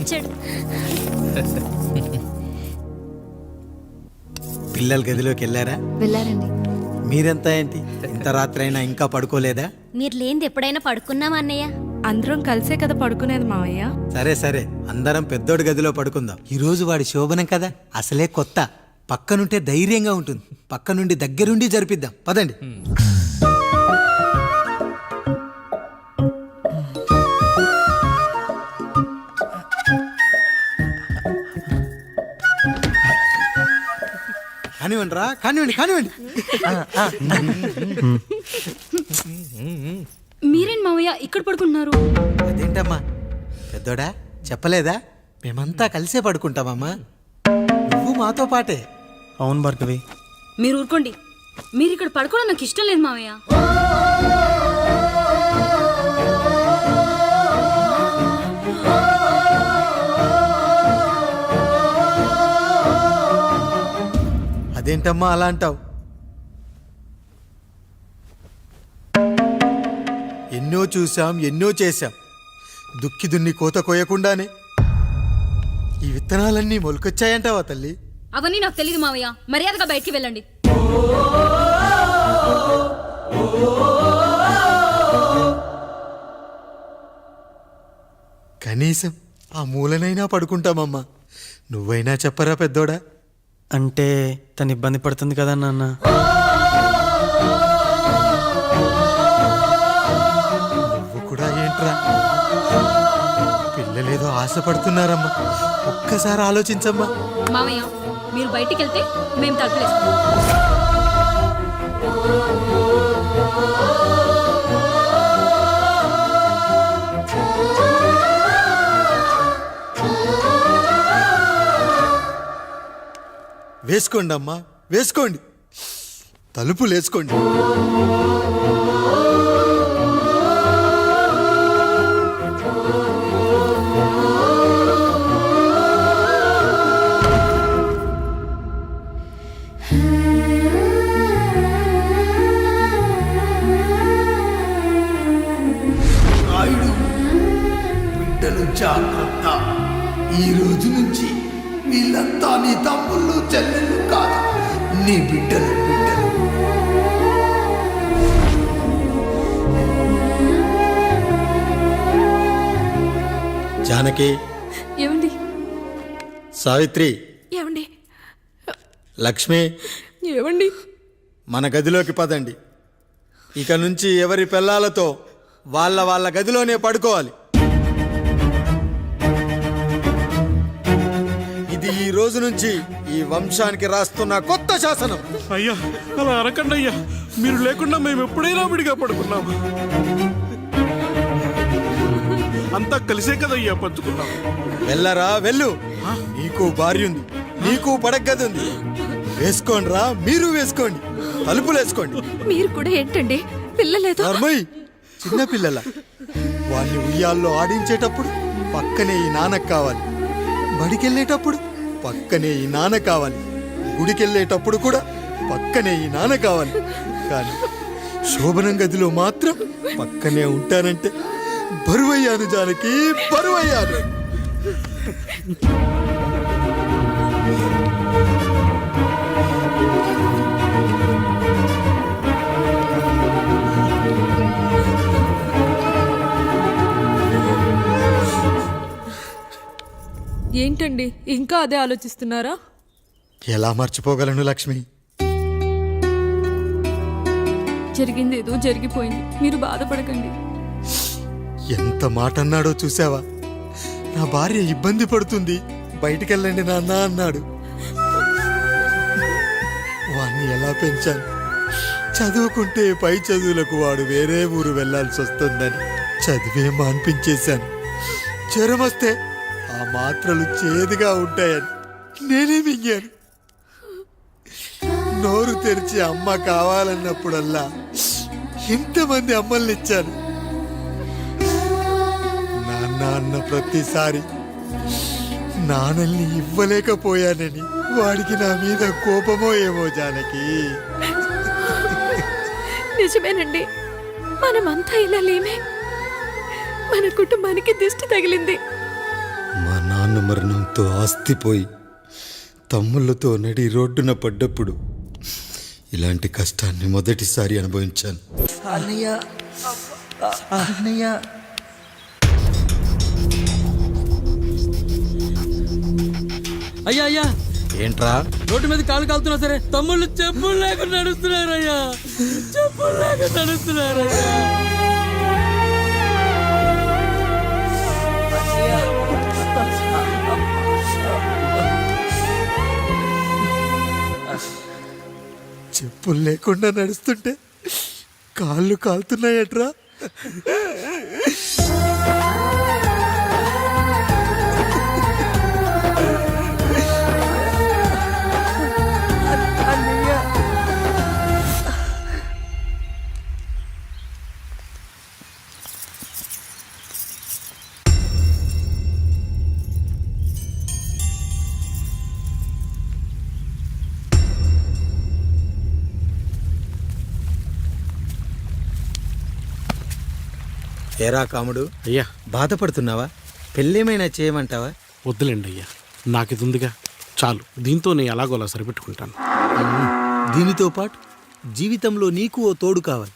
వచ్చాడు. పిల్లల గదిలోకి వెళ్ళారా? వెళ్ళారండి. మీరెంత ఏంటి ఇంత రాత్రి అయినా ఇంకా పడుకోలేదా? మీరు లేనిది ఎప్పుడైనా పడుకున్నామా అన్నయ్య? అందరం కలిసే కదా పడుకునేది మావయ్య. సరే సరే, అందరం పెద్దోడి గదిలో పడుకుందాం. ఈ రోజు వాడి శోభనం కదా, అసలే కొత్త. పక్కనుంటే ధైర్యంగా ఉంటుంది. పక్క నుండి దగ్గరుండి జరిపిద్దాం, పదండి. కానివ్వండి రా, కానివ్వండి కానివ్వండి. మీరేంటి మావయ్య ఇక్కడ పడుకుంటున్నారు? అదేంటమ్మా పెద్దోడా, చెప్పలేదా? మేమంతా కలిసే పడుకుంటామమ్మా. నువ్వు మాతో పాటే. అవును భార్గవి. మీరు ఊరుకోండి. మీరు ఇక్కడ పడుకోవడం నాకు ఇష్టం లేదు మావయ్య. అదేంటమ్మా అలా అంటావు? ఎన్నో చూసాం, ఎన్నో చేశాం. దుక్కి దున్ని కోత కోయకుండానే ఈ విత్తనాలన్నీ మొలకొచ్చాయంటావా తల్లి? అవన్నీ నాకు తెలియదు మావయ్య. మర్యాదగా బయటికి వెళ్ళండి. కనీసం ఆ మూలనైనా పడుకుంటామమ్మా. నువ్వైనా చెప్పరా పెద్దోడా? అంటే తను ఇబ్బంది పడుతుంది కదా నాన్న. నువ్వు కూడా ఏంట్రా, పిల్లలేదో ఆశపడుతున్నారమ్మా. ఒక్కసారి ఆలోచించమ్మా. మావయ్య మీరు బయటికి వెళ్తే మేము తలుపులేస్తాం. వేసుకోండి అమ్మా, వేసుకోండి. తలుపులు వేసుకోండి. బిడ్డలు జాగ్రత్త. ఈ రోజు నుంచి వీళ్ళంతా నీ తమ్ముళ్ళు చెల్లెళ్ళు కాదు, నీ బిడ్డలు. జానకి, ఏమండి? సావిత్రి, ఏమండి? లక్ష్మి, ఏమండి? మన గదిలోకి పదండి. ఇక నుంచి ఎవరి పిల్లలతో వాళ్ళ గదిలోనే పడుకోవాలి. ఇది ఈ రోజు నుంచి ఈ వంశానికి రాస్తున్న కొత్త శాసనం. అయ్యా అలా అనకండి అయ్యా. మీరు లేకుండా మేము ఎప్పుడైనా విడిగా పడుకున్నాం. అంతా కలిసే కదయ్యా పంచుకున్నాం. వెళ్ళరా వెళ్ళు. నీకు భార్య ఉంది, నీకు పడగది ఉంది. వేసుకోండి రా, మీరు వేసుకోండి. తలుపులు వేసుకోండి. మీరు కూడా ఏంటండి పిల్లలేదు? నర్మయ్, చిన్న పిల్లల వాళ్ళని ఉయ్యాల్లో ఆడించేటప్పుడు పక్కనే ఈ నాన్న కావాలి. బడికెళ్ళేటప్పుడు పక్కనే ఈ నాన్న కావాలి. గుడికెళ్ళేటప్పుడు కూడా పక్కనే ఈ నాన్న కావాలి. కానీ శోభనం గదిలో మాత్రం పక్కనే ఉంటానంటే బరువయ్యాను జానకి, బరువయ్యాను. ఏంటండి ఇంకా అదే ఆలోచిస్తున్నారా? ఎలా మర్చిపోగలను లక్ష్మి? జరిగింది ఏదో జరిగిపోయింది, మీరు బాధపడకండి. ఎంత మాట అన్నాడో చూసావా? నా భార్య ఇబ్బంది పడుతుంది, బయటికెళ్ళండి నాన్న అన్నాడు. వాణ్ణి ఎలా పెంచాను? చదువుకుంటే పై చదువులకు వాడు వేరే ఊరు వెళ్లాల్సి వస్తుందని చదివే మాన్పించేశాను. జ్వరం వస్తే ఆ మాత్రలు చేదుగా ఉంటాయని నేనే మింగాను. నోరు తెరిచి అమ్మ కావాలన్నప్పుడల్లా ఎంతమంది అమ్మల్ని ఇచ్చాను. నాన్న అన్న ప్రతిసారి నాన్నల్ని ఇవ్వలేకపోయానని వాడికి నా మీద కోపమో ఏమో జానకి. నిజమేనండి, మనమంతా ఇలా లేమే. మన కుటుంబానికి దిష్టి తగిలింది. మా నాన్న మరణంతో ఆస్తిపోయి తమ్ముళ్ళతో నడి రోడ్డున పడ్డప్పుడు ఇలాంటి కష్టాన్ని మొదటిసారి అనుభవించాను. అన్నయ్య అన్నయ్య అయ్యా అయ్యా ఏంట్రా? రోడ్డు మీద కాలు కాలుతున్నా సరే తమ్ముళ్ళు చెప్పులు లేకుండా నడుస్తున్నారయ్యా, చెప్పులు లేకుండా నడుస్తున్నారయ్యా. చెప్పులు లేకుండా నడుస్తుంటే కాళ్ళు కాలుతున్నాయట్రా. ఏరా కాముడు, అయ్యా బాధపడుతున్నావా? పెళ్ళేమైనా చేయమంటావా? వద్దులేండి అయ్యా, నాకు ఇది ఉందిగా చాలు, దీంతో నేను ఎలాగోలా సరిపెట్టుకుంటాను. దీనితో పాటు జీవితంలో నీకు ఓ తోడు కావాలి.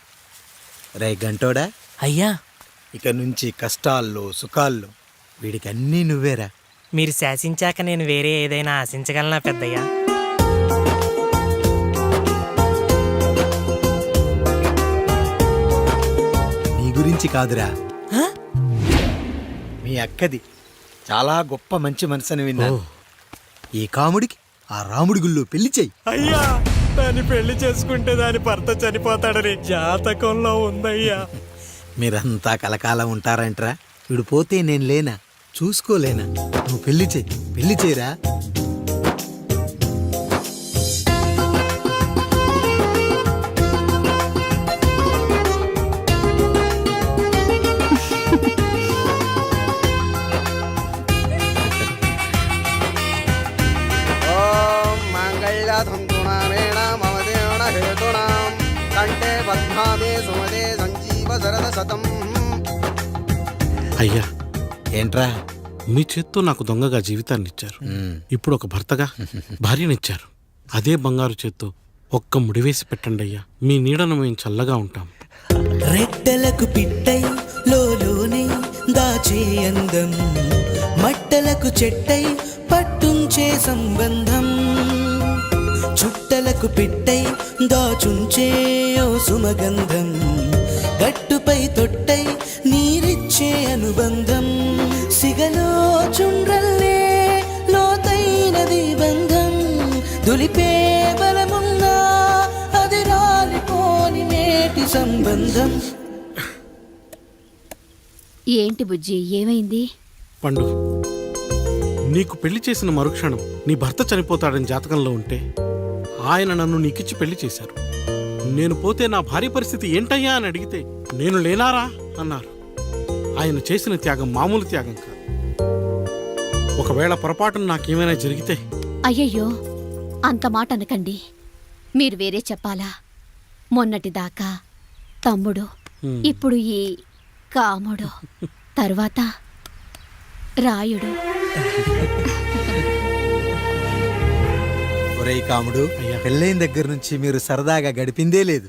రే గంటోడా, అయ్యా ఇక నుంచి కష్టాల్లో సుఖాల్లో వీడికి అన్నీ నువ్వేరా. మీరు శాసించాక నేను వేరే ఏదైనా ఆశించగలనా పెద్దయ్యా? నీ గురించి కాదురా, మీ అక్కది చాలా గొప్ప మంచి మనసుని విన్నాను. ఈ కాముడికి ఆ రాముడి గుళ్ళో పెళ్లి చెయ్యి. అయ్యా, దాన్ని పెళ్లి చేసుకుంటే దాని భర్త చనిపోతాడని జాతకంలో ఉందయ్యా. మీరంతా కలకాలం ఉంటారంట్రా. వీడు పోతే నేను లేనా, చూసుకోలేనా? నువ్వు పెళ్లి చెయ్యి, పెళ్లి చేయరా. అయ్యా, ఏంట్రా? మీ చేత్తో నాకు దొంగగా జీవితాన్ని ఇచ్చారు, ఇప్పుడు ఒక భర్తగా భార్యనిచ్చారు. అదే బంగారు చేత్తో ఒక్క ముడివేసి పెట్టండి అయ్యా, మీ నీడను మేము చల్లగా ఉంటాం. రెట్టలకు పిట్టై లోలోనే దాచే అందం, మట్టలకు చెట్టై పట్టుంచే సంబంధం, చుట్టలకు పిట్టై దాచుంచే ఓ సుమగంధం, గట్టుపై తొట్టై నీరిచ్చే అనుబంధం, సిగలో చుండ్రల్లే లోతైనది బంధం, దులిపే బలమున్నా అది రాలిపోని మేటి సంబంధం. ఏంటి బుజ్జి, ఏమైంది? పండు, నీకు పెళ్లి చేసిన మరుక్షణం నీ భర్త చనిపోతాడని జాతకంలో ఉంటే ఆయన నన్ను నీకిచ్చి పెళ్లి చేశారు. నేను పోతే నా భార్య పరిస్థితి ఏంటయ్యా అని అడిగితే నేను లేనారా అన్నారు. ఆయన చేసిన త్యాగం మామూలు త్యాగం కాదు. ఒకవేళ పొరపాటున నాకేమైనా జరిగితే? అయ్యయ్యో, అంత మాట అనకండి. మీరు వేరే చెప్పాలా? మొన్నటిదాకా తమ్ముడు, ఇప్పుడు ఈ కాముడు, తర్వాత రాయుడు. ఒరేయ్ కాముడు, పెళ్ళైన దగ్గర నుంచి మీరు సరదాగా గడిపిందే లేదు.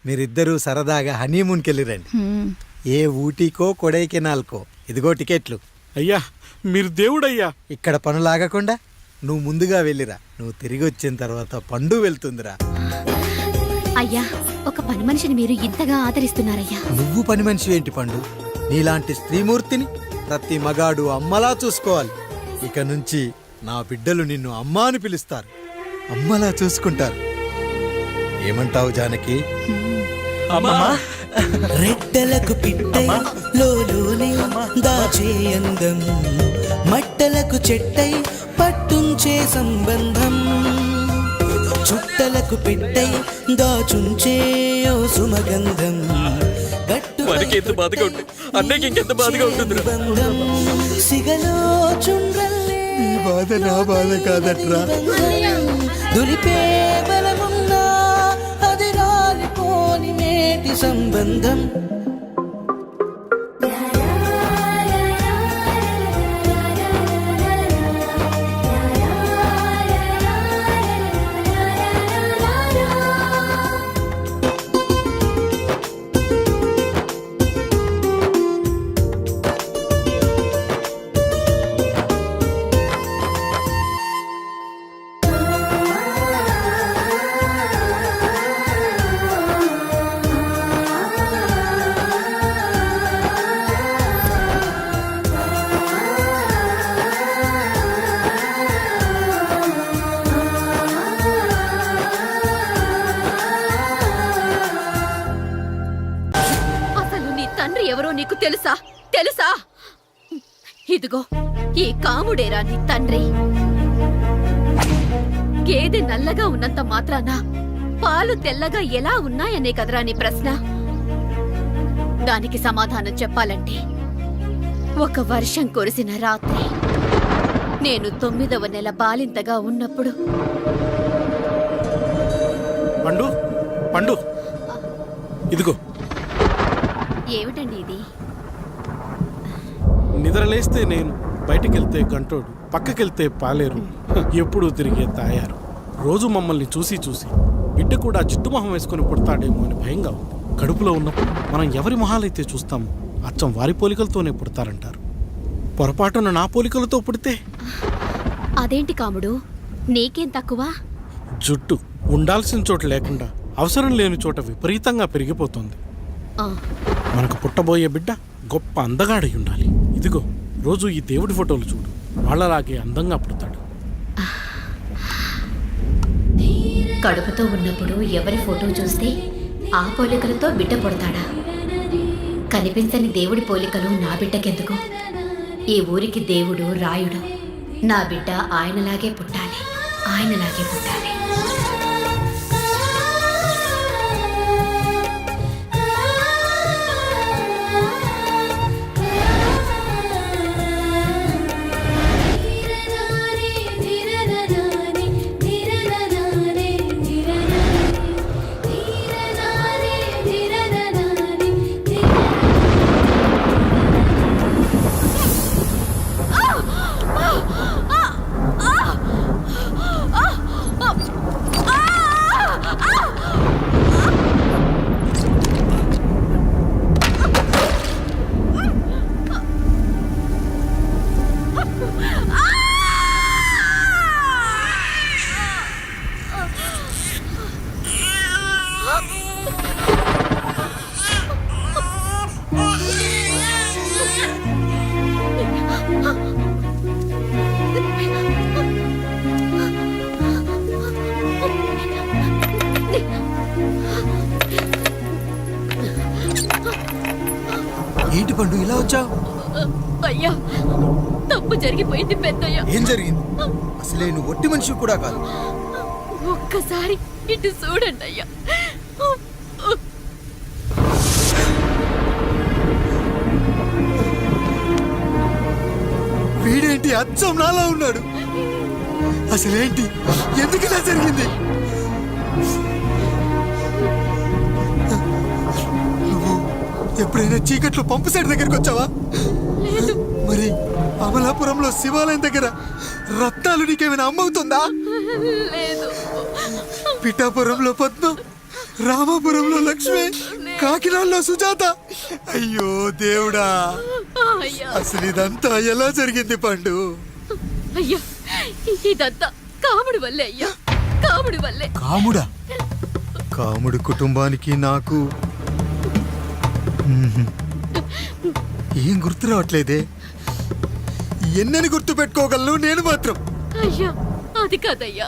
మీరిద్దరూ సరదాగా హనీమూన్కి వెళ్ళిరండి. ఏ ఊటీకో కొడైకెనాల్కో. ఇదిగో టికెట్లు. అయ్యా, మీరు దేవుడయ్యా. ఇక్కడ పనులాగకుండా నువ్వు ముందుగా వెళ్ళిరా. నువ్వు తిరిగి వచ్చిన తర్వాత పండు వెళ్తుందిరా. అయ్యా, ఒక పని మనిషిని మీరు ఇంతగా ఆదరిస్తున్నారయ్యా. నువ్వు పని మనిషి ఏంటి పండు? నీలాంటి స్త్రీమూర్తిని ప్రతి మగాడు అమ్మలా చూసుకోవాలి. ఇక నుంచి నా బిడ్డలు నిన్ను అమ్మ అని పిలుస్తారు, అమ్మలా చూసుకుంటారు. ఏమంటావు జానకి? రెట్టలకు పిట్టై లోలోనే దాచే అందం, మట్టలకు చెట్టై పట్టుంచే సంబంధం, చుట్టలకు పిట్టై దాచుంచే ఓ సుమగంధం, ఎంత బాధగా ఉంటుంది అన్నయ్యకి ఇంకెంత బాధగా ఉంటుంది. సిగలో చుండ్రల్లే ఈ బాధ నా బాధ కాదట్రా. దులిపే బలమున్నా అది రాలిపోని మేటి సంబంధం. నీ తండ్రి ఎవరో నీకు తెలుసా? తెలుసా? ఇదిగో ఈ కాముడేరా నీ తండ్రి. గేదె నల్లగా ఉన్నంత మాత్రాన పాలు తెల్లగా ఎలా ఉన్నాయనే కదరా నీ ప్రశ్న. దానికి సమాధానం చెప్పాలంటే ఒక వర్షం కురిసిన రాత్రి నేను 9వ నెల బాలింతగా ఉన్నప్పుడు. పండు పండు ఇదిగో. ఏమిటండి ఇది? నిద్రలేస్తే నేను, బయటికెళ్తే గంటోడు, పక్కకెళ్తే పాలేరు, ఎప్పుడూ తిరిగే తాయారు. రోజు మమ్మల్ని చూసి చూసి బిడ్డ కూడా జిడ్డు మొహం వేసుకుని పుడతాడేమో అని భయంగా ఉంది. కడుపులో ఉన్నప్పుడు మనం ఎవరి మొహాలైతే చూస్తామో అచ్చం వారి పోలికలతోనే పుడతారంటారు. పొరపాటున నా పోలికలతో పుడితే? అదేంటి కాముడు, నీకేం తక్కువ? జుట్టు ఉండాల్సిన చోట లేకుండా అవసరం లేని చోట విపరీతంగా పెరిగిపోతుంది. ఆ, మనకు పుట్టబోయే బిడ్డ గొప్ప అందగాడై ఉండాలి. ఇదిగో రోజు ఈ దేవుడి ఫోటోలు చూడు, వాళ్ళలాగే అందంగా పుడతాడు. కడుపుతో ఉన్నప్పుడు ఎవరి ఫోటో చూస్తే ఆ పోలికలతో బిడ్డ పుడతాడా? కనిపించని దేవుడి పోలికలు నా బిడ్డకెందుకు? ఈ ఊరికి దేవుడు రాయుడు. నా బిడ్డ ఆయనలాగే పుట్టాలి, ఆయనలాగే పుట్టాలి. ఏంటి పండు ఇలా వచ్చావు? అయ్యా, తప్పు జరిగిపోయింది పెద్దయ్యా. ఏం జరిగింది? అసలే నువ్వు ఒట్టి మనిషి కూడా కాదు. ఒక్కసారి ఇటు చూడండి అయ్యా. వీడేంటి అచ్చం నాలా ఉన్నాడు? అసలేంటి, ఎందుకు ఇలా జరిగింది? నువ్వు ఎప్పుడైనా చీకట్లో పంపు సైడ్ దగ్గరికి వచ్చావా? మరి అమలాపురంలో శివాలయం దగ్గర రత్నాలు నీకేమైనా అమ్మవుతుందా? లేదు. పిఠాపురంలో పద్మ, రామాపురంలో లక్ష్మి, కాకినాడలో సుజాత. అయ్యో దేవుడా, అయ్యా, అసలు ఇదంతా ఎలా జరిగింది పండు? అయ్యా, ఇదంతా కాముడి వల్లే అయ్యా, కాముడి వల్లే. కాముడా? కాముడి కుటుంబానికి నాకు ఏం గుర్తు రావట్లేదే. ఎన్నని గుర్తు పెట్టుకోగలను నేను మాత్రం? అయ్యా, అది కాదయ్యా.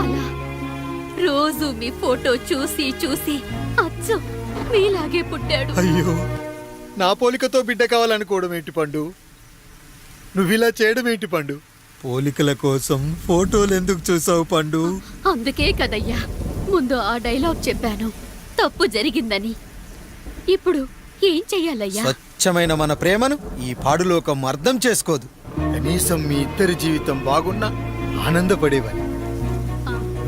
అలా రోజు మీ ఫోటో చూసి చూసి అచ్చం మీలాగే పుట్టాడు. అయ్యో, నా పోలికతో బిడ్డ కావాలనుకోవడం ఏంటి పండు? నువ్విలా చేయడం ఏంటి పండు? పోలికల కోసం ఫోటోలు ఎందుకు చూసావు పండు? అందుకే కదయ్యా ముందు ఆ డైలాగ్ చెప్పాను, తప్పు జరిగిందని. ఇప్పుడు ఏం చెయ్యాలయ్యా? స్వచ్ఛమైన మన ప్రేమను ఈ పాడులోకం అర్థం చేసుకోదు. కనీసం మీ ఇద్దరి జీవితం బాగున్నా ఆనందపడేవాడి.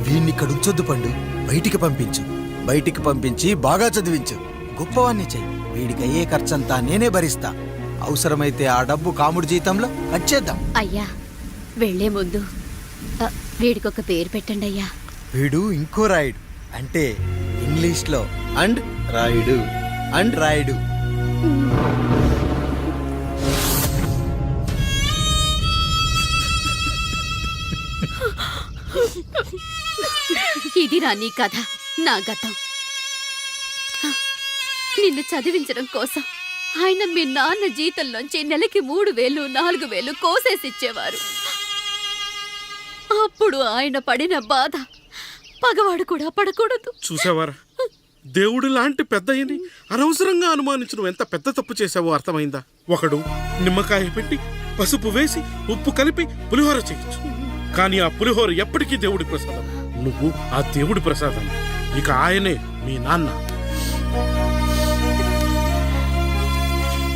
వీణ్ణి ఇక్కడ ఉంచొద్దు పండు, బయటికి పంపించు. బయటికి పంపించి బాగా చదివించు, గొప్పవాణ్ణి చెయ్యి. వీడికి అయ్యే ఖర్చంతా నేనే భరిస్తా. అవసరమైతే ఆ డబ్బు కాముడి జీతంలో వచ్చేద్దాం. అయ్యా, వెళ్లే ముందు వీడికొక పేరు పెట్టండి అయ్యా. వీడు ఇంకో రాయుడు, అంటే ఇంగ్లీష్లో అండ్ రాయుడు, అండ్ రాయుడు. ఇదిరా నీ కథ, నా గతం. నిన్ను చదివించడం కోసం ఆయన మీ నాన్న జీతంలోంచి నెలకి 3000, 4000 కోసేసిచ్చేవారు. అప్పుడు ఆయన పడిన బాధ పగవాడు కూడా పడకూడదు. చూసావారా, దేవుడు లాంటి పెద్దయ్యని అనవసరంగా అనుమానించి నువ్వు ఎంత పెద్ద తప్పు చేసావో అర్థమైందా? ఒకడు నిమ్మకాయ పెట్టి పసుపు వేసి ఉప్పు కలిపి పులిహోర చేయొచ్చు, కానీ ఆ పులిహోర ఎప్పటికీ దేవుడి ప్రసాదం. నువ్వు ఆ దేవుడి ప్రసాదం. ఇక ఆయనే మీ నాన్న.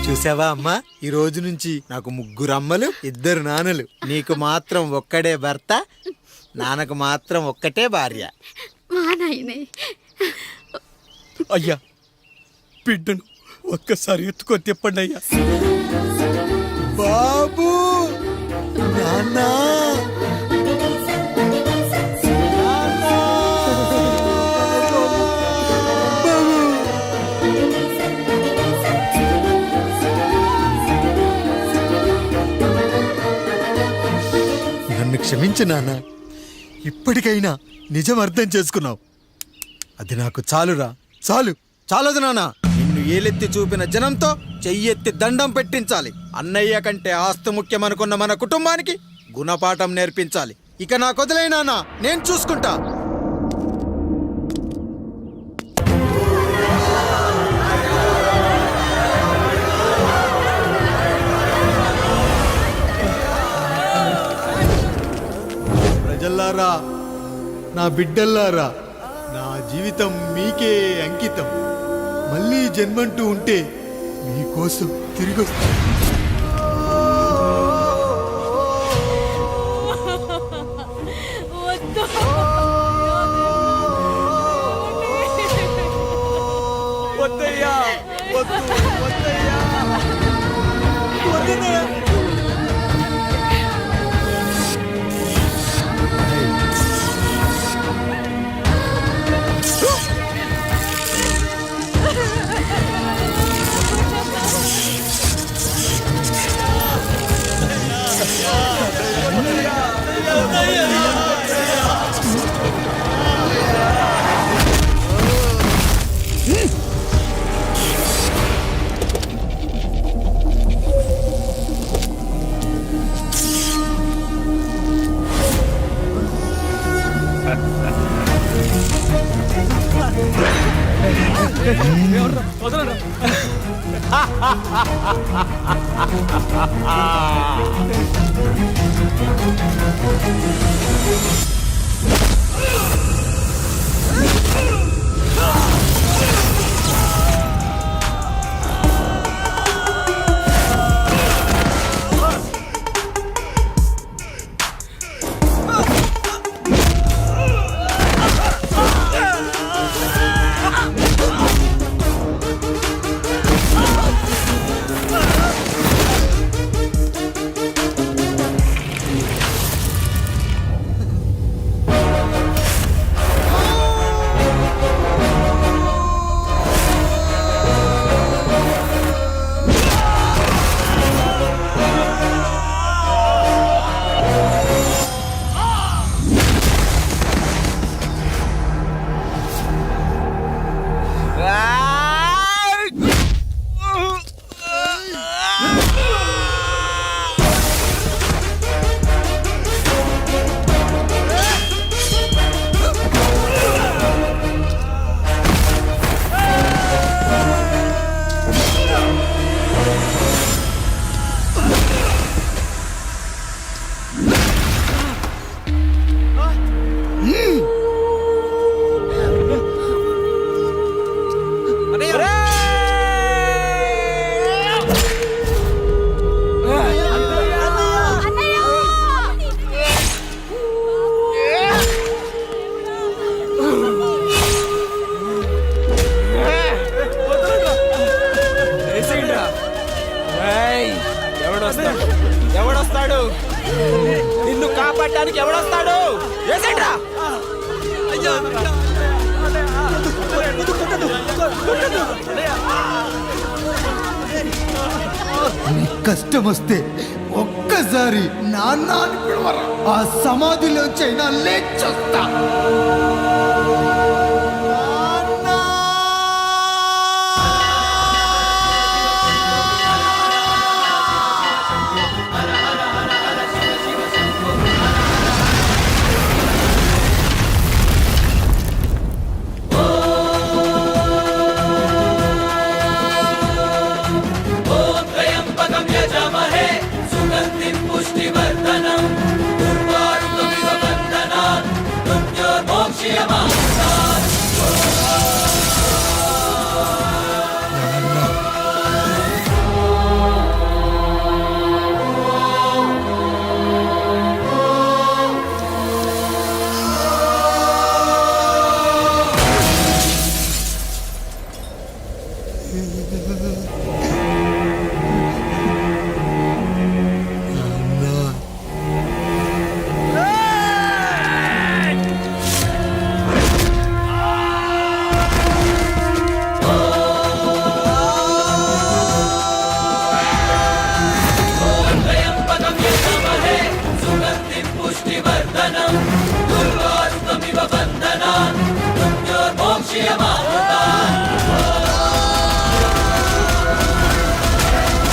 చూసావా అమ్మా, ఈ రోజు నుంచి నాకు 3 అమ్మలు 2 నాన్నలు. నీకు మాత్రం ఒక్కడే భర్త, నాన్నకు మాత్రం ఒక్కటే భార్య. మా నాయనే. అయ్యా, బిడ్డను ఒక్కసారి ఎత్తుకొని తిప్పండి అయ్యా. బాబు, నాన్న, నన్ను క్షమించు నాన్న. ఇప్పటికైనా నిజం అర్థం చేసుకున్నావు. అది నాకు చాలురా, చాలు. చాలదు నాన్న, నిన్ను ఏలెత్తి చూపిన జనంతో చెయ్యెత్తి దండం పెట్టించాలి. అన్నయ్య కంటే ఆస్తి ముఖ్యమనుకున్న మన కుటుంబానికి గుణపాఠం నేర్పించాలి. ఇక నాకు వదిలే నాన్న, నేను చూసుకుంటా. ప్రజల్లారా, నా బిడ్డల్లారా, నా జీవితం మీకే అంకితం. మళ్ళీ జన్మంటూ ఉంటే మీకోసం తిరిగి వస్తా. వద్దయ్యా, వద్దు, వద్దయ్యా, వద్దయ్యా. ఎవడొస్తాడు? నిన్ను కాపాడటానికి ఎవడొస్తాడు? ఏసేట్రా? కష్టం వస్తే ఒక్కసారి నాన్న అని పిలవరా, ఆ సమాధిలోంచైనా లేచొస్తా. పుష్టివర్ధనం దుర్వారుకమివ బంధనాన్ మృత్యోర్మోక్ష్యమామృత